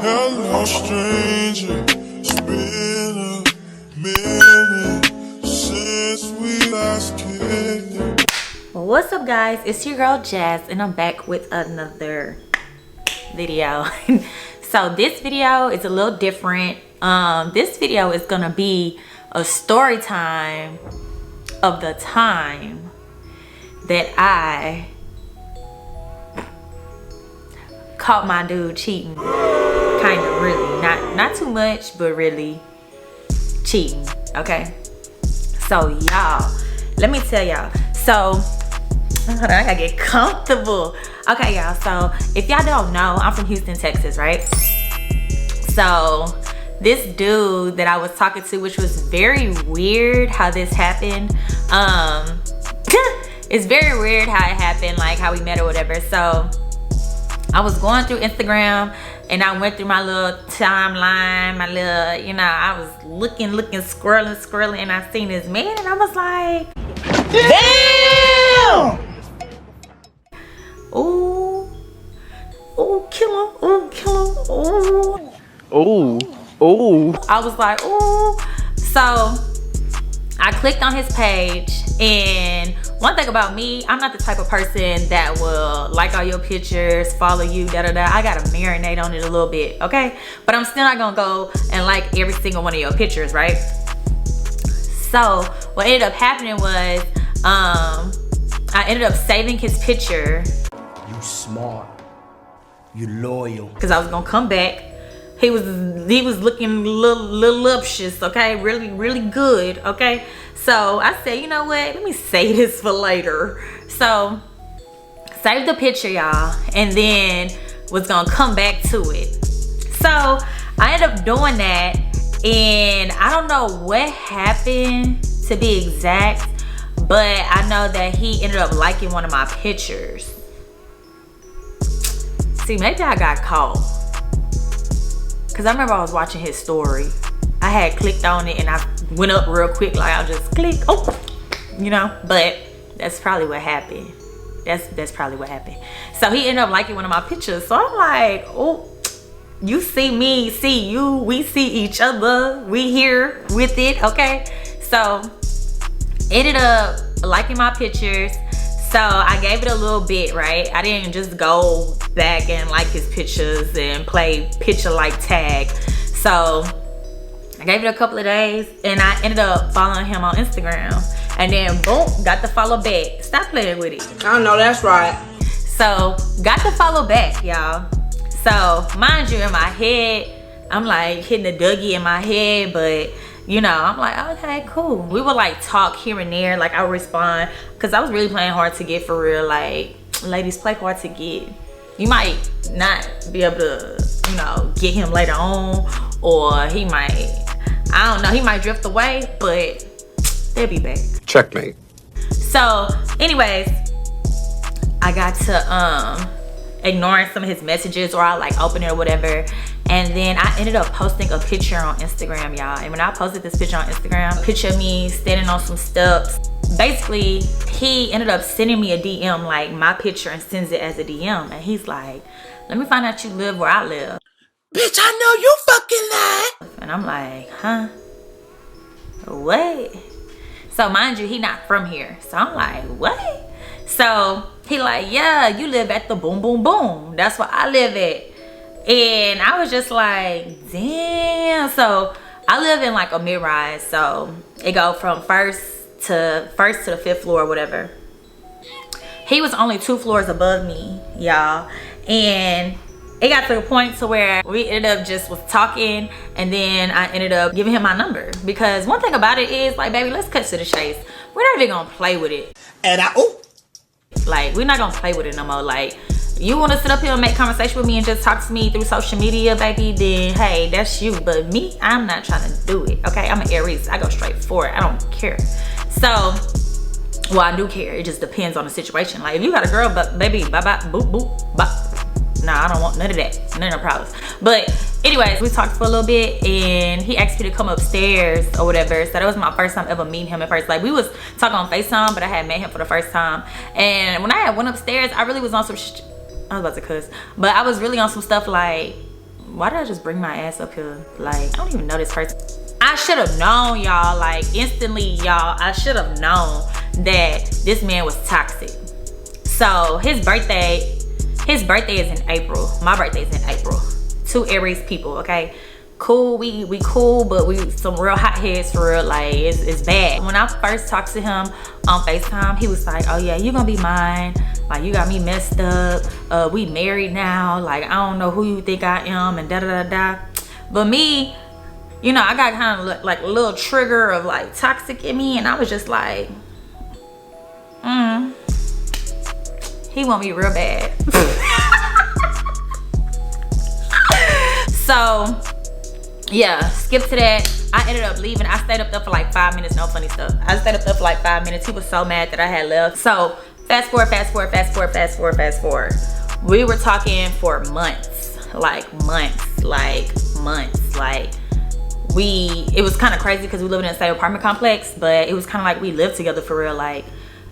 Hello, stranger. It's been a minute since we last kicked it. What's up, guys? It's your girl Jazz, and I'm back with another video. So this video is a little different. This video is gonna be a story time of the time that I caught my dude cheating. Kind of, really, not too much, but really cheating. Okay, so y'all, let me tell y'all. So hold on, I gotta get comfortable. Okay, y'all, so if y'all don't know, I'm from Houston, Texas, right? So this dude that I was talking to, which was very weird how this happened. It's very weird how it happened, like how we met or whatever. So I was going through Instagram and I went through my little timeline, my little, you know, I was looking, scrolling, and I seen this man and I was like, damn! Ooh, kill him, ooh. I was like, ooh. So I clicked on his page, and one thing about me, I'm not the type of person that will like all your pictures, follow you, I gotta marinate on it a little bit, okay? But I'm still not gonna go and like every single one of your pictures, right? So what ended up happening was, I ended up saving his picture. You smart, you loyal. Cause I was gonna come back. He was looking little luptious, okay? Really good, okay? So I said, you know what? Let me save this for later. So save the picture, y'all, and then was gonna come back to it. So I ended up doing that, and I don't know what happened to be exact, but I know that he ended up liking one of my pictures. See, maybe I got caught. Cause I remember I was watching his story. I had clicked on it and I went up real quick, like I'll just click, oh, you know, but that's probably what happened. That's probably what happened. So he ended up liking one of my pictures. So I'm like, oh, you see me, see you, we see each other, we here with it, okay? So ended up liking my picures. So I gave it a little bit, right? I didn't just go back and like his pictures and play picture like tag. So I gave it a couple of days and I ended up following him on Instagram. And then boom, got the follow back. Stop playing with it. I know that's right. So got the follow back, y'all. So mind you, in my head, I'm like hitting the Dougie in my head, but you know, I'm like, okay, cool. We would like talk here and there, like I would respond, because I was really playing hard to get for real. Like, ladies, play hard to get. You might not be able to, you know, get him later on, or he might, I don't know, he might drift away, but they'll be back. Checkmate. So anyways, I got to ignoring some of his messages, or I like open it or whatever. And then I ended up posting a picture on Instagram, y'all. And when I posted this picture on Instagram, picture of me standing on some steps. Basically, he ended up sending me a DM, like my picture, and sends it as a DM. And he's like, let me find out you live where I live. Bitch, I know you fucking lied. And I'm like, huh? What? So mind you, he not from here. So I'm like, what? So he like, yeah, you live at the boom, boom, boom. That's where I live at. And I was just like, damn. So I live in like a mid-rise, so it go from first to the fifth floor or whatever. He was only 2 floors above me, y'all, and it got to the point to where we ended up just was talking, and then I ended up giving him my number. Because one thing about it is, like, baby, let's cut to the chase. We're not even gonna play with it. And like, we're not gonna play with it no more. Like, you want to sit up here and make conversation with me and just talk to me through social media, baby, then hey, that's you. But me, I'm not trying to do it, okay? I'm an Aries. I go straight for it. I don't care. So, well, I do care. It just depends on the situation. Like, if you got a girl, but baby, bye-bye, boop, boop, bye. Nah, I don't want none of that. None of the problems. But anyways, we talked for a little bit and he asked me to come upstairs or whatever. So that was my first time ever meeting him at first. Like, we was talking on FaceTime, but I had met him for the first time. And when I had went upstairs, I really was on some I was about to cuss, but I was really on some stuff like, why did I just bring my ass up here? Like, I don't even know this person. I should have known, y'all, like instantly, y'all. I should have known that this man was toxic. So his birthday is in April. My birthday is in April. 2 Aries people, okay? Cool, we cool, but we some real hot heads for real. Like, it's bad. When I first talked to him on FaceTime, he was like, oh yeah, you gonna be mine. Like, you got me messed up. We married now. Like, I don't know who you think I am, and da da da da. But me, you know, I got kind of like a little trigger of like toxic in me, and I was just like, he want me real bad. So yeah, skip to that. I ended up leaving. I stayed up there for like 5 minutes. No funny stuff. I stayed up there for like 5 minutes. He was so mad that I had left. So fast forward. We were talking for months. It was kind of crazy because we lived in the same apartment complex, but it was kind of like we lived together for real. Like,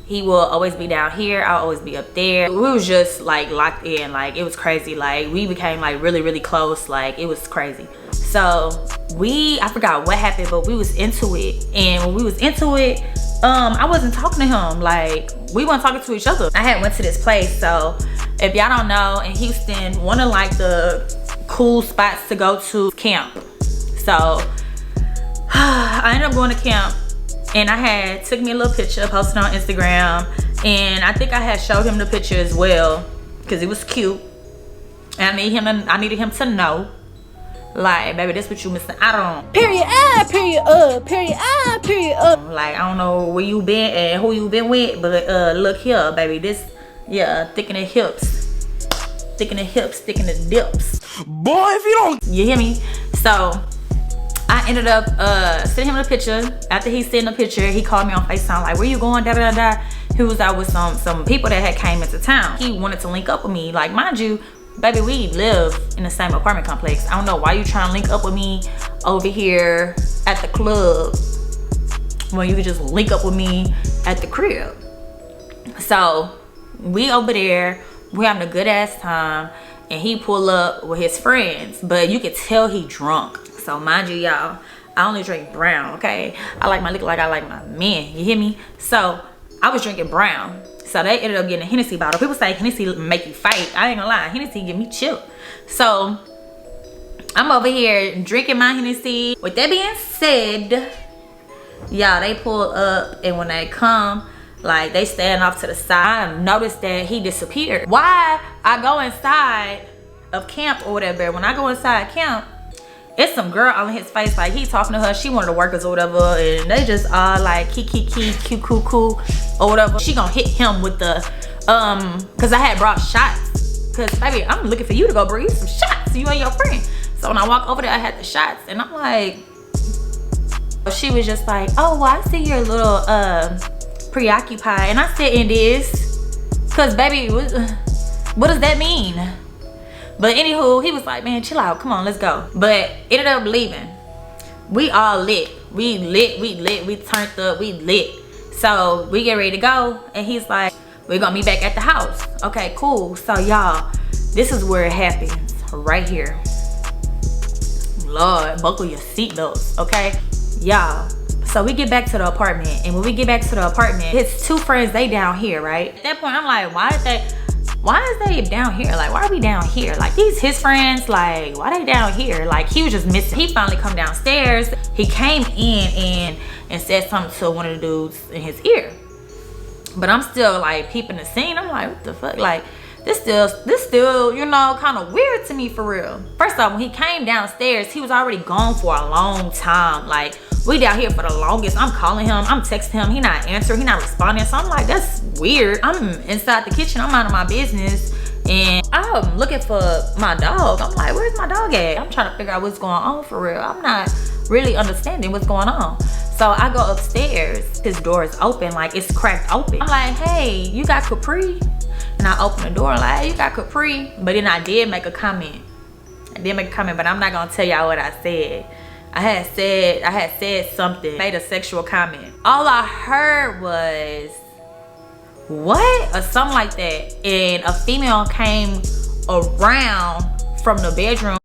he will always be down here, I'll always be up there. We was just like locked in. Like, it was crazy. Like, we became like really close. Like, it was crazy. So I forgot what happened, but we was into it. And when we was into it, I wasn't talking to him. Like, we weren't talking to each other. I had went to this place. So if y'all don't know, in Houston, one of like the cool spots to go to camp. So I ended up going to camp, and took me a little picture, posted on Instagram, and I think I had showed him the picture as well because it was cute. And I needed him to know, like, baby, this what you missing out on. Period I, period period I, period Like, I don't know where you been and who you been with, but look here, baby, this, yeah, thick in the hips, thick in the dips. Boy, if you don't, you hear me? So I ended up sending him the picture. After he sent the picture, he called me on FaceTime, like, where you going, da da da da. He was out with some people that had came into town. He wanted to link up with me. Like, mind you, baby, we live in the same apartment complex. I don't know why you trying to link up with me over here at the club when you could just link up with me at the crib. So we over there, we having a good ass time, and he pull up with his friends, but you could tell he drunk. So mind you, y'all, I only drink brown, okay? I like my liquor like I like my men, you hear me? So I was drinking brown. So they ended up getting a Hennessy bottle. People say Hennessy make you fight. I ain't gonna lie, Hennessy give me chill. So I'm over here drinking my Hennessy. With that being said, y'all, they pull up, and when they come, like, they stand off to the side. I noticed that he disappeared. Why I go inside of camp or whatever, when I go inside camp, it's some girl on his face, like, he talking to her, she one of the workers or whatever, and they just all like kiki cute cool or whatever. She gonna hit him with the cause I had brought shots, cause baby, I'm looking for you to go bring some shots, you and your friend. So when I walk over there, I had the shots, and I'm like, she was just like, oh, well, I see you're a little preoccupied. And I said, it is, cause baby, what does that mean? But anywho, he was like, man, chill out, come on, let's go. But ended up leaving. We all lit. We turned up, we lit. So we get ready to go, and he's like, we're gonna meet back at the house. Okay, cool. So y'all, this is where it happens, right here. Lord, buckle your seatbelts, okay? Y'all, so we get back to the apartment, and when we get back to the apartment, his 2 friends, they down here, right? At that point, I'm like, why is they down here? Like, why are we down here? Like, these his friends, like, why they down here? Like, he was just missing. He finally come downstairs. He came in and said something to one of the dudes in his ear. But I'm still like peeping the scene. I'm like, what the fuck? Like, this still, you know, kind of weird to me for real. First off, when he came downstairs, he was already gone for a long time. Like, we down here for the longest. I'm calling him, I'm texting him, he not answering, he not responding. So I'm like, that's weird. I'm inside the kitchen, I'm minding my business, and I'm looking for my dog. I'm like, where's my dog at? I'm trying to figure out what's going on for real. I'm not really understanding what's going on. So I go upstairs, his door is open, like it's cracked open. I'm like, hey, you got Capri? And I open the door, like, hey, you got Capri? But then I did make a comment. But I'm not gonna tell y'all what I said. I had said something, made a sexual comment. All I heard was, what? Or something like that. And a female came around from the bedroom.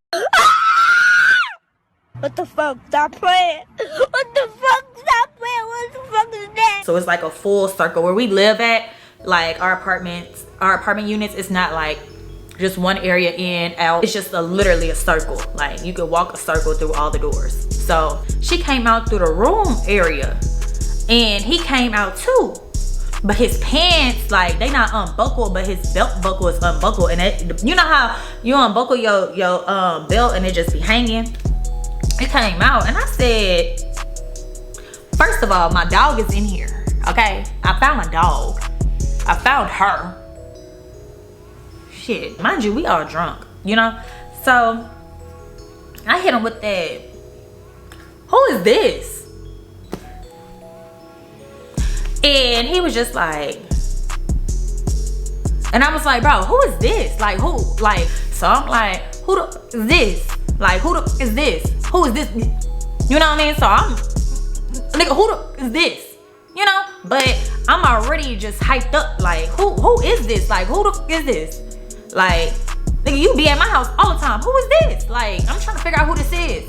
What the fuck? Stop playing. What the fuck? Stop playing. What the fuck is that? So it's like a full circle where we live at. Like our apartment units, it's not like just one area in, out. It's just literally a circle. Like you could walk a circle through all the doors. So she came out through the room area and he came out too. But his pants, like, they not unbuckled, but his belt buckle is unbuckled. And it, you know how you unbuckle your belt and it just be hanging? It came out and I said, first of all, my dog is in here, okay? I found my dog. I found her. Shit, mind you, we all drunk, you know? So I hit him with that, who is this? And he was just like, and I was like, bro, who is this? Like, who? Like, so I'm like, who the is this? Like, who the is this? Who is this? You know what I mean? So I'm, nigga, who the is this? You know? But I'm already just hyped up. Like, who is this? Like, who the is this? Like, nigga, you be at my house all the time. Who is this? Like, I'm trying to figure out who this is.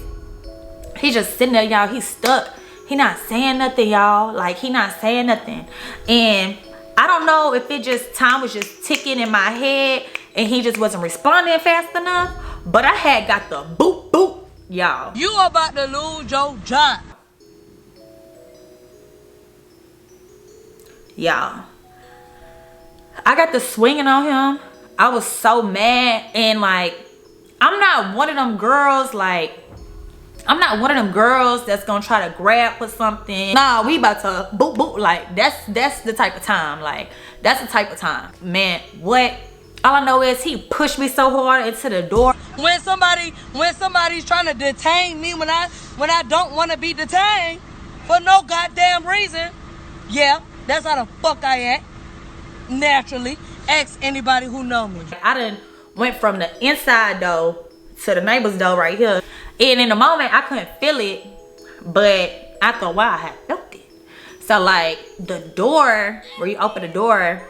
He just sitting there, y'all. He's stuck. He not saying nothing, y'all. Like, he not saying nothing. And I don't know if it just, time was just ticking in my head and he just wasn't responding fast enough. But I had got the boop, boop, y'all. You about to lose your job. Y'all, I got the swinging on him. I was so mad. And like, I'm not one of them girls, like, I'm not one of them girls that's gonna try to grab for something. Nah, we about to boop boop. Like that's the type of time. Like that's the type of time. Man, what? All I know is he pushed me so hard into the door. When somebody's trying to detain me when I don't want to be detained for no goddamn reason, yeah, that's how the fuck I act. Naturally, ask anybody who know me. I done went from the inside door to the neighbor's door right here. And in the moment, I couldn't feel it, but after a while, I had felt it. So like the door, where you open the door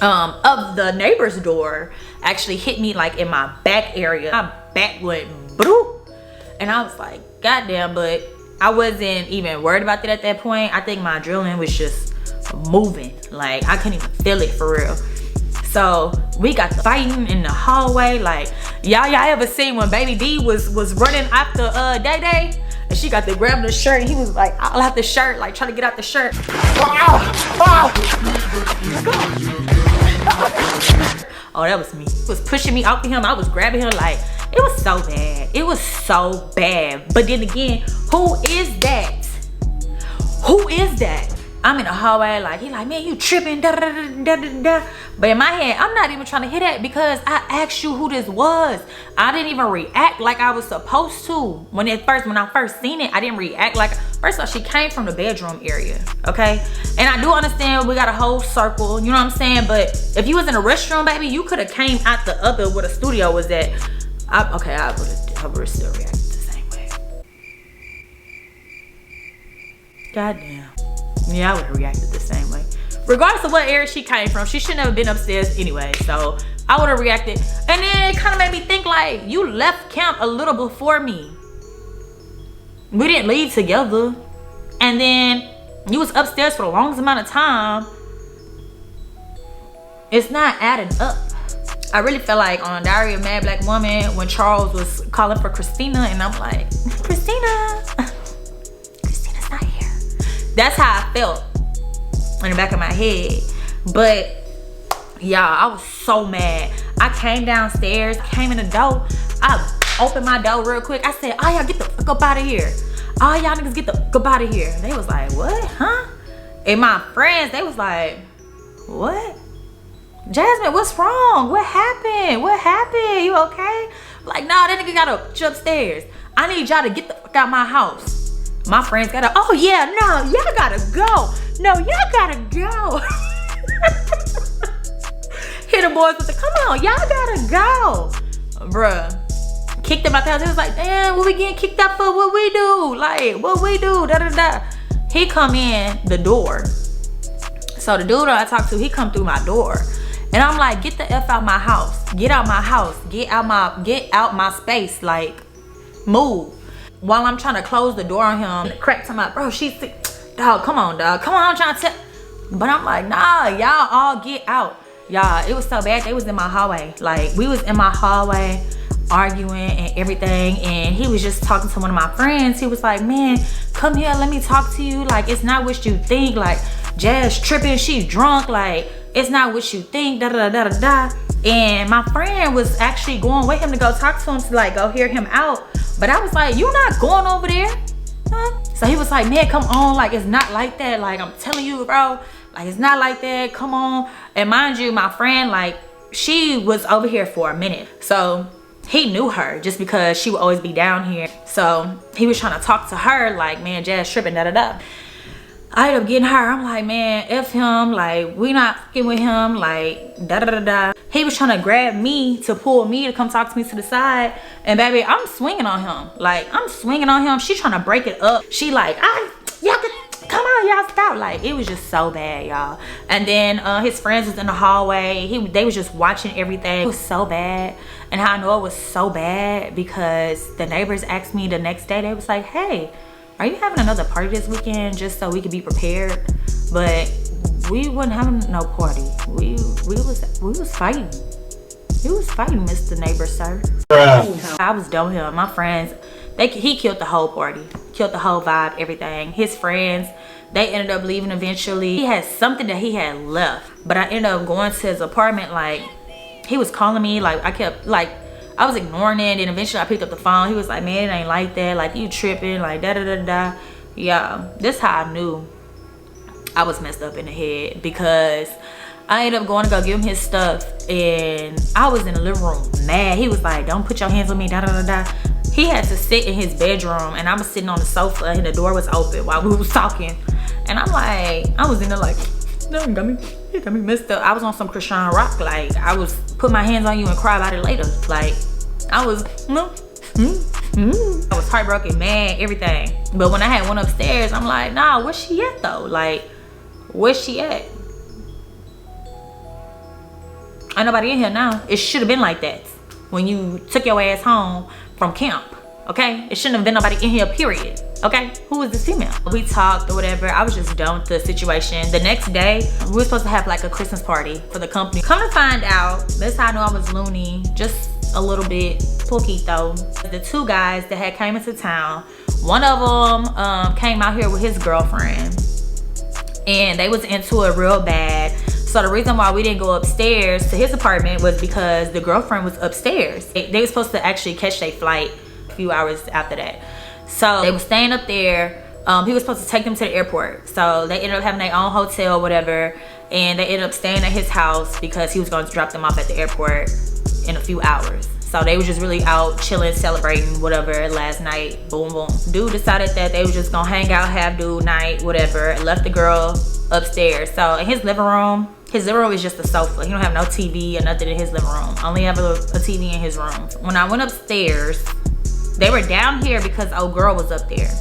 of the neighbor's door, actually hit me like in my back area. My back went broop. And I was like, goddamn, but I wasn't even worried about that at that point. I think my adrenaline was just moving. Like I couldn't even feel it for real. So we got the fighting in the hallway. Like y'all ever seen when Baby D was running after Day Day and she got to grab the shirt and he was like all out the shirt, like trying to get out the shirt. Oh, that was me. He was pushing me out to him. I was grabbing him. Like it was so bad. It was so bad. But then again, who is that? Who is that? I'm in the hallway, like, he like, man, you tripping, da, da, da, da, da, da. But in my head, I'm not even trying to hear that because I asked you who this was. I didn't even react like I was supposed to. When I first seen it, I didn't react like, first of all, she came from the bedroom area, okay? And I do understand we got a whole circle, you know what I'm saying? But if you was in a restroom, baby, you could have came out the other where the studio was at. I would have still reacted the same way. Goddamn. Yeah, I would have reacted the same way. Regardless of what area she came from, she shouldn't have been upstairs anyway. So I would have reacted. And then it kind of made me think like, you left camp a little before me. We didn't leave together. And then you was upstairs for the longest amount of time. It's not adding up. I really felt like on Diary of a Mad Black Woman when Charles was calling for Christina and I'm like, Christina. Christina's not here. That's how I felt in the back of my head. But y'all, I was so mad. I came downstairs, came in the door. I opened my door real quick. I said, oh, y'all get the fuck up out of here. Oh, y'all niggas get the fuck up out of here. They was like, what, huh? And my friends, they was like, what? Jasmine, what's wrong? What happened? What happened? You okay? Like, nah, that nigga gotta upstairs. I need y'all to get the fuck out my house. My friends gotta, oh yeah, no, y'all gotta go. No, y'all gotta go. Hit the boys with the, come on, y'all gotta go. Bruh, kicked them out the house. It was like, damn, what we getting kicked out for? What we do? Like, what we do? Da da da. He come in the door. So the dude that I talked to, he come through my door. And I'm like, get the F out my house. Get out my house. Get out my space. Like, move. while I'm trying to close the door on him, crack to my bro, she's sick. Dog, come on, dog. Come on, I'm trying to tell. But I'm like, nah, y'all all get out. Y'all, it was so bad. They was in my hallway. Like, we was in my hallway arguing and everything. And he was just talking to one of my friends. He was like, man, come here, let me talk to you. Like, it's not what you think. Like, Jazz tripping, she's drunk. Like, it's not what you think, da da da da da. And my friend was actually going with him to go talk to him to like go hear him out. But I was like, you not going over there? Huh? So he was like, man, come on, like it's not like that. Like I'm telling you, bro, like it's not like that. Come on. And mind you, my friend, like she was over here for a minute. So he knew her just because she would always be down here. So he was trying to talk to her like, man, Jazz tripping, da da da. I ended up getting her. I'm like, man, F him. Like, we not fucking with him. Like, da da da da. He was trying to grab me to pull me to come talk to me to the side. And baby, I'm swinging on him. Like, I'm swinging on him. She trying to break it up. She like, y'all come on, y'all stop. Like, it was just so bad, y'all. And then his friends was in the hallway. They was just watching everything. It was so bad. And how I know it was so bad because the neighbors asked me the next day. They was like, hey, are you having another party this weekend just so we could be prepared? But we wasn't having no party. We was fighting. We was fighting, Mr. Neighbor, sir. I was done with him. My friends, he killed the whole party, killed the whole vibe, everything. His friends, they ended up leaving eventually. He had something that he had left, but I ended up going to his apartment. Like he was calling me, like I kept like. I was ignoring it, and eventually I picked up the phone. He was like, man, it ain't like that. Like, you tripping, like, da-da-da-da. Yeah, this how I knew I was messed up in the head because I ended up going to go give him his stuff, and I was in the living room mad. He was like, don't put your hands on me, da-da-da-da. He had to sit in his bedroom, and I was sitting on the sofa, and the door was open while we was talking. And I'm like, I was in there like, no, he got me messed up. I was on some Christian rock. Like, I was put my hands on you and cry about it later. Like, I was, I was heartbroken, mad, everything. But when I had went upstairs, I'm like, nah, where's she at though? Like, where's she at? Ain't nobody in here now. It should have been like that when you took your ass home from camp, okay? It shouldn't have been nobody in here, period, okay? Who is this female? We talked or whatever. I was just done with the situation. The next day, we were supposed to have like a Christmas party for the company. Come to find out, that's how I know I was loony, just a little bit poquito. The two guys that had came into town, one of them came out here with his girlfriend, and they was into it real bad. So the reason why we didn't go upstairs to his apartment was because the girlfriend was upstairs. They were supposed to actually catch their flight a few hours after that. So they were staying up there. He was supposed to take them to the airport. So they ended up having their own hotel or whatever, and they ended up staying at his house because he was going to drop them off at the airport in a few hours. So they was just really out chilling, celebrating, whatever, last night. Boom, boom. Dude decided that they was just gonna hang out, have dude night, whatever. Left the girl upstairs. So in his living room is just a sofa. He don't have no TV or nothing in his living room. Only have a TV in his room. When I went upstairs, they were down here because old girl was up there.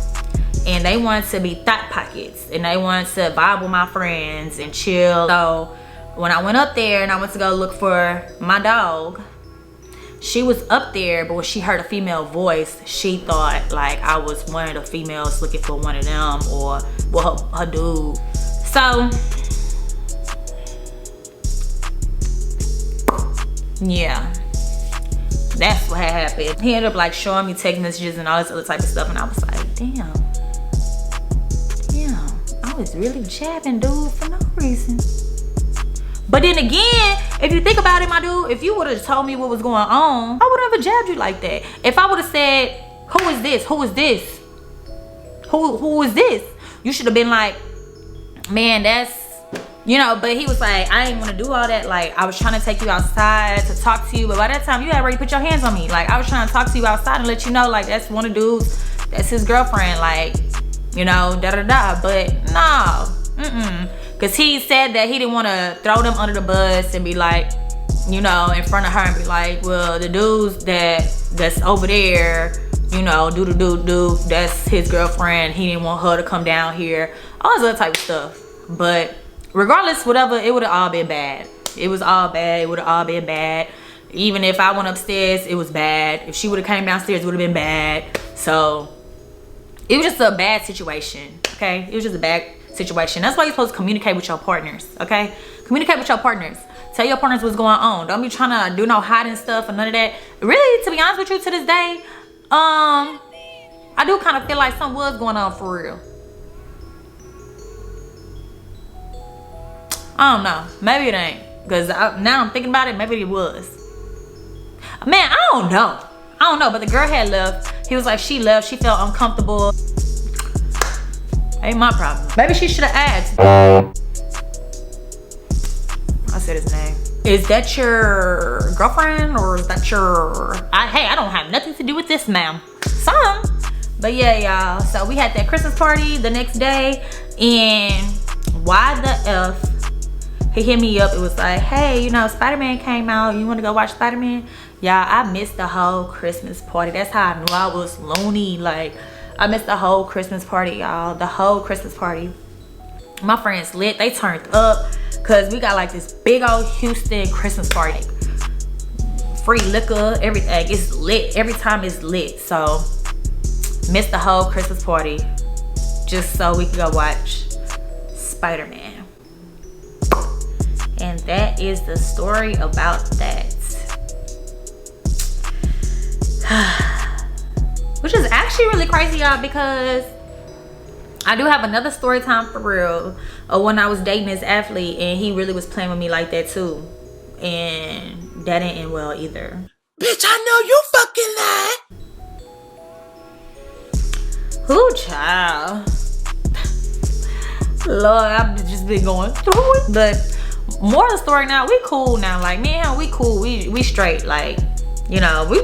And they wanted to be thought pockets. And they wanted to vibe with my friends and chill. So when I went up there and I went to go look for my dog, she was up there, but when she heard a female voice, she thought like I was one of the females looking for one of them, or well, her dude. So yeah, that's what had happened. He ended up like showing me text messages and all this other type of stuff, and I was like, damn, I was really jabbing dude for no reason. But then again, if you think about it, my dude, if you would have told me what was going on, I would have jabbed you like that. If I would have said, who is this? Who is this? Who is this? You should have been like, man, that's, you know, but he was like, I ain't want to do all that. Like, I was trying to take you outside to talk to you, but by that time, you had already put your hands on me. Like, I was trying to talk to you outside and let you know, like, that's one of the dudes, that's his girlfriend, like, you know, da-da-da. But no, because he said that he didn't want to throw them under the bus and be like, you know, in front of her and be like, well, the dudes that's over there, you know, that's his girlfriend. He didn't want her to come down here. All this other type of stuff. But regardless, whatever, it would have all been bad. It was all bad. It would have all been bad. Even if I went upstairs, it was bad. If she would have came downstairs, it would have been bad. So it was just a bad situation, okay? It was just a bad situation. That's why you're supposed to communicate with your partners, okay? Communicate with your partners. Tell your partners what's going on. Don't be trying to do no hiding stuff and none of that. Really, to be honest with you, to this day, I do kind of feel like something was going on for real. I don't know. Maybe it ain't. Because now I'm thinking about it, maybe it was. Man, I don't know. But the girl had left. He was like, she left. She felt uncomfortable. Ain't my problem. Maybe she should have asked. I said his name. Is that your girlfriend or is that your... Hey, I don't have nothing to do with this, ma'am. Some. But yeah, y'all. So we had that Christmas party the next day. And why the F... He hit me up. It was like, hey, you know, Spider-Man came out. You want to go watch Spider-Man? Y'all, I missed the whole Christmas party. That's how I knew I was loony. Like, I missed the whole Christmas party, y'all. The whole Christmas party. My friends lit. They turned up because we got like this big old Houston Christmas party. Free liquor, everything. It's lit. Every time it's lit. So, missed the whole Christmas party just so we could go watch Spider-Man. And that is the story about that. Which is actually really crazy, y'all, because I do have another story time for real of when I was dating this athlete and he really was playing with me like that too. And that didn't end well either. Bitch, I know you fucking lied. Who, child? Lord, I've just been going through it. But more of the story now, we cool now. Like, me and him, we cool. We straight. Like, you know, we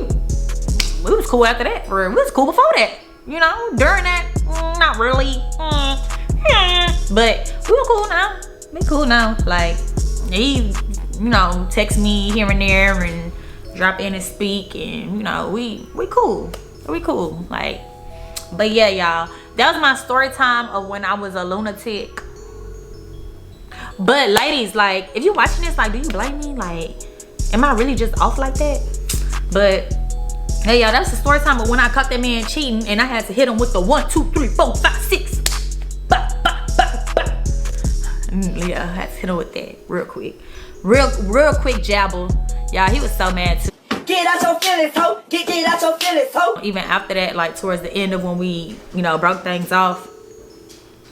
was cool after that. For real. We was cool before that. You know, during that, not really. But we were cool now. We cool now. Like, he, you know, text me here and there and drop in and speak. And, you know, we cool. We cool. Like, but yeah, y'all. That was my story time of when I was a lunatic. But ladies, like, if you're watching this, like, do you blame me? Like, am I really just off like that? But hey, y'all, that's the story time of when I caught that man cheating and I had to hit him with the 1, 2, 3, 4, 5, 6. Bah, bah, bah, bah. Yeah, I had to hit him with that real quick. Real quick jabble. Y'all, he was so mad too. Get out your feelings, ho. Get out your feelings, ho. Even after that, like towards the end of when we, you know, broke things off,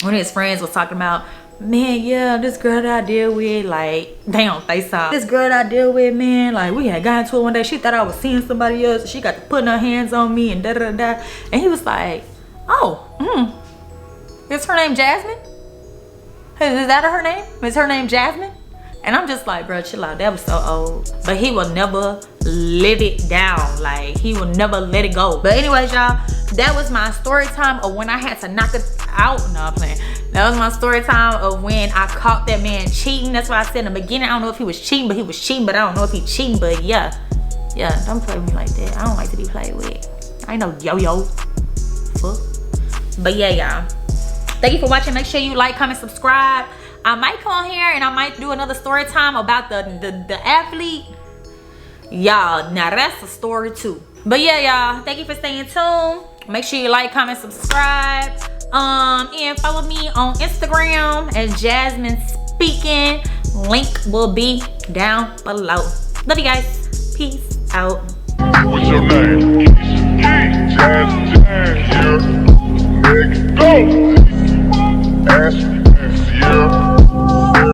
one of his friends was talking about, man, yeah, this girl that I deal with, like, they on FaceTime. This girl that I deal with, man, like, we had gotten to it one day. She thought I was seeing somebody else. She got to putting her hands on me and da-da-da-da. And he was like, oh, is her name Jasmine? Is that her name? Is her name Jasmine? And I'm just like, bro, chill out. That was so old. But he will never live it down. Like, he will never let it go. But anyways, y'all, that was my story time of when I had to knock it out. No, I'm playing. That was my story time of when I caught that man cheating. That's why I said in the beginning, I don't know if he was cheating, but he was cheating. But I don't know if he cheating, but yeah. Yeah, don't play with me like that. I don't like to be played with. I ain't no yo-yo. Fuck. But yeah, y'all. Thank you for watching. Make sure you like, comment, subscribe. I might come on here and I might do another story time about the athlete. Y'all, now that's a story too. But yeah, y'all, thank you for staying tuned. Make sure you like, comment, subscribe. And follow me on Instagram at Jasmine Speaking. Link will be down below. Love you guys. Peace out. What's your name?